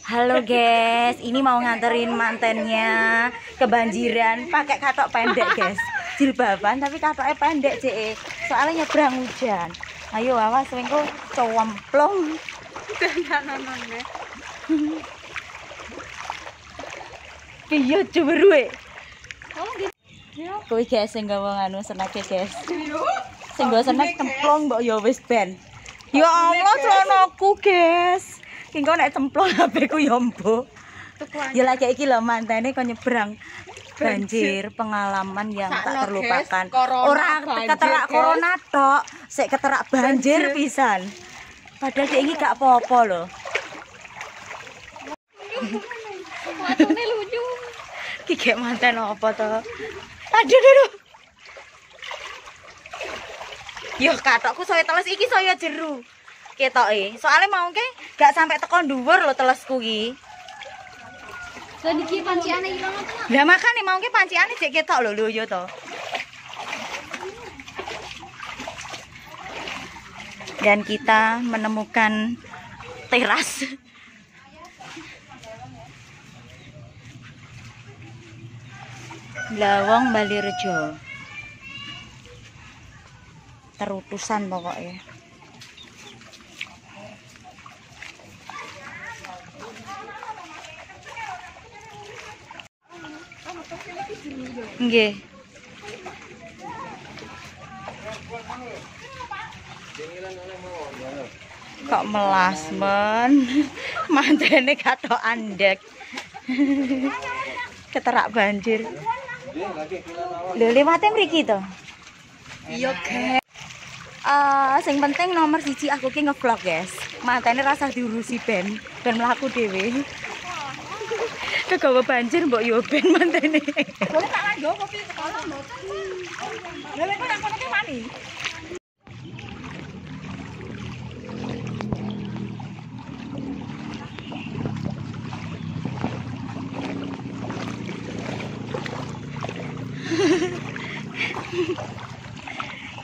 Halo guys, ini mau nganterin mantennya kebanjiran pakai katok pendek guys. Jilbaban tapi katoknya pendek CE. Soalnya nyebrang hujan. Ayo awas wengko cowemplong. Piye cuberuwe. Kuwi guys sing gawa anu senake guys. Sing gawa senek templong mbok ya wis ben. Ya Allah celanaku guys. Ki kok nek cemplung HP ku ya mbok. Ya lagi iki lho mantene kok nyebrang banjir, pengalaman yang tak terlupakan. Ora keterak corona tok, sik keterak banjir pisan. Padahal sik iki gak apa-apa lho. Watune lucu. Ki gek manten apa to? Aduh. Yo katokku saya teles iki saya jeru. Ketoke. Soale mau ke gak sampai tekan dhuwur lho telesku iki. Lah niki panciane iki banget. Lah makane mau ke panciane jek ketok lho yo to. Dan kita menemukan teras. Lawang Balirejo. Terutusan pokoknya. Nggih. Kok melas men. Mantene katok andek. Keterak banjir. Lho liwate mriki to. Iya, guys. Sing penting nomor 1 aku ki ngevlog, guys. Mantene rasa diurusi ben mlaku dhewe. Kegawa banjir mbok yo ben mantene. Boleh tak nganggo kopi sekolah mboten. Lha kok nang kono ki mani.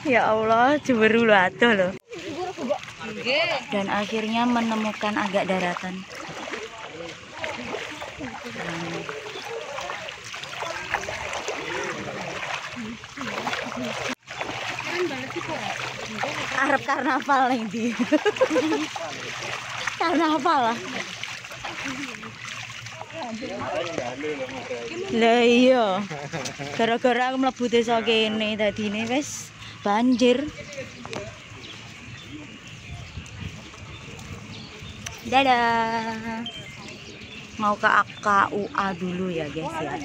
Ya Allah, jeweru lho adoh lho. Dan akhirnya menemukan agak daratan. Arep karnaval ning ndi? Karnaval lah. Lah iya. Gara-gara aku mlebu desa kene dadine wis banjir. Dadah. Mau ke AKUA dulu ya guys ya.